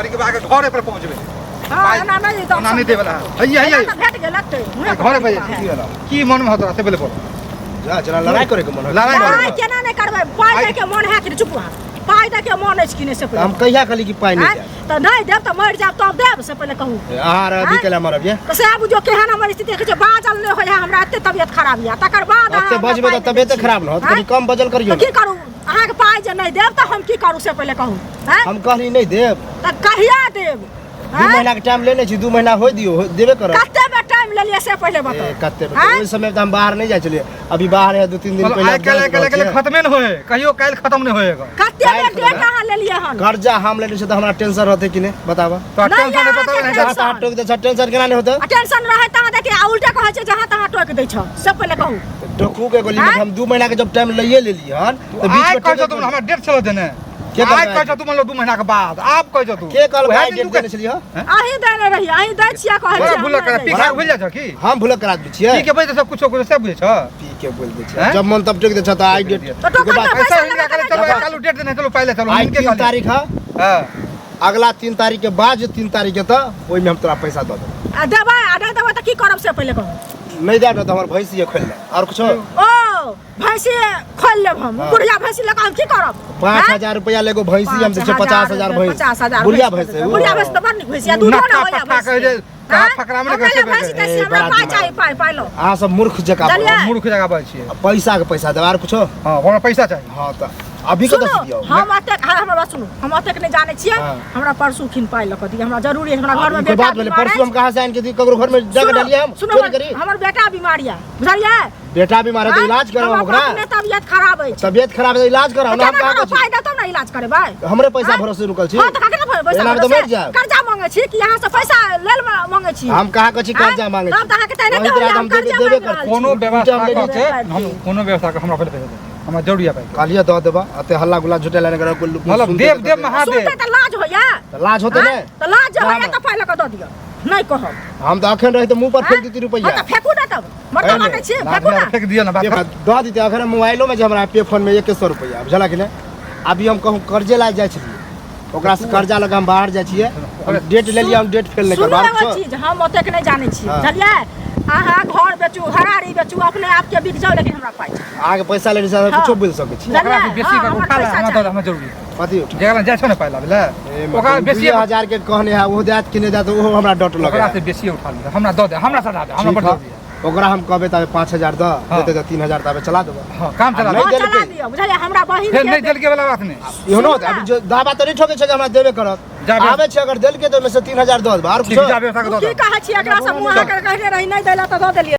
करी के आगे घरे पर पहुंचबे हां ना नहीं दे वाला हैया भेट गेल लगते घरे पे की मन में होत से बोले बोल जा चला लड़ाई करे के मन लड़ाई केना नहीं करबै पाई दे के मन है कि चुप पाई दे के मन है कि नहीं से पहले हम कहिया कहली कि पाई नहीं त नहीं देब त मर जाब तब देब से पहले कहू आहार अभी केला मरब ये तो से बुझो केहन हमर स्थिति के बाजल नहीं होय हमरा एते तबियत खराब या तकर बाद एते बजबे त तबियत खराब न होत कनी कम बजल करियो की करू अहाँ के पाई जे नहीं देब त हम की करू से पहले कहू हम कहली नहीं देब त कहिया देब 2 महीना के टाइम लेने छी 2 महीना होय दियो देबे करब कते में टाइम ले लिया से पहले बताओ कते ओइ समय त हम बाहर नहीं जाय चलिए अभी बाहर है 2-3 दिन पहले कल खत्मे न होए कहियो काल खत्म नहीं होएगा कते में डेट कहां ले लिया हन कर्जा हम लेने से त हमरा टेंशन रहते कि नहीं बतावा तो टेंशन नहीं पता नहीं जहां टोक दे टेंशन केना नहीं होता टेंशन रहे त देखि उल्टा कहै छै जहां तहां टोक दै छ सब पहले कहू टोकू के गोली में हम 2 महीना के जब टाइम लइए ले लिए हन तो बीच में कह तुम हमरा डेट चलो देने आज कह तुम 2 महीना के बाद आप कह तू के कल भाई डेट देने छलिए आही देने रही आही दै छिया कहै छै भूल कर पीखा भूल जा छ की हम भूल करा दै छियै पी के बजे सब कुछ से बुझे छ पी के बोल दै छै जब मन तब टोक दे छ त आई डेट के बाद ऐसा इनका करे चलो कालू डेट देने चलो पहले चलो आज के तारीख है हां अगला 3 तारीख के बाद 3 तारीख के त ओइ में हम तोरा पैसा द देब देबा आधा देबा त की करब से पहले कहू नहीं देब त हमर भैंसी खोल ले और कुछ ओ भैंसी खोल लेब हम बुढ़िया भैंसी लगा हम की करब 5000 रुपया लेगो भैंसी हम दे छै 50000 भैंस बुढ़िया भैंस बुढ़िया भैंस त बड़ भैंसिया दूधो ना होया कहा फकरा में कैसे भैंसी त हमरा पाई चाहिए पाई लो आ सब मूर्ख जका मूर्ख जगह बात छिए पैसा के पैसा देबार कुछ हां हमरा पैसा चाहिए हां त अभी के दस दियो हम आते हमरा बात सुनो हम आते के नहीं जाने छिए हमरा परसू खिन पाई ल क दी हमरा जरूरी है हमरा घर में बेटा बात बोले परसू हम कहां से आन के दी ककरो घर में जगह डालिए हम चोरी करी हमर बेटा बीमारिया बुझलिए बेटा बीमार है तो इलाज कराओ ओकरा तबियत खराब है तबियत खराब है इलाज कराओ ना हम कहां के फायदा तो ना इलाज करे भाई हमरे पैसा भरोसे रुकल छी हां त काके ना पैसा तो मर जा कर्जा मांगे छी कि यहां से पैसा लेल मांगे छी हम कहां के छी कर्जा मांगे छी तब त के तने हम देबे कर कोनो व्यवस्था करके हम कोनो व्यवस्था हमरा पहले पैसा दे हमरा जरूरी है भाई कालिया द देबा अते हल्ला गुला झुटे लाने कर मतलब देव महादेव त लाज होया त लाज होते ने त लाज होया त पहले क द दियो नहीं कहब हम त अखन रही त मुंह पर फेंक देती रुपया त फेकू ना तब मत माने छी फेकू ना फेंक दियो ना बात द दीते अखन मोबाइलो में जे हमरा पे फोन में 100 रुपया बुझला कि ने अभी हम कहूं कर्जे ला जाय छी ओकरा से कर्जा लगा हम बाहर जाय छिए डेट ले लिया हम डेट फेल नहीं करबा सुनो चीज हम ओते के नहीं जाने छी बुझलिए आहा घर बेचू हरारी बेचू अपने आप के बिक जाओ लेकिन हमरा पाई आगे पैसा लेने से कुछ बोल सके छी ओकरा से बेसी का उठा ले हमरा जरूरी कथि जेकरा जाय छ ना पाइला बेला ओकरा बेसी 2000 के कहने है वो देत कि नहीं देत वो हमरा डट लगे ओकरा से बेसी उठा ले हमरा द दे हमरा सदा दे हमरा बड़ जरूरी ओकरा हम कहबे त 5000 द देते त 3000 तबे चला देबो हां काम चला नहीं चला दियो बुझलिए हमरा बहिन के नहीं देल के वाला बात नहीं इहो न अभी जो दावा त नहीं ठोके छै हमरा देबे करत आबे छै अगर देल के त में से 3000 द देबो और कुछ जाबे की कहै छी एकरा से मुंह आकर कहने रही नहीं देला त द देलिए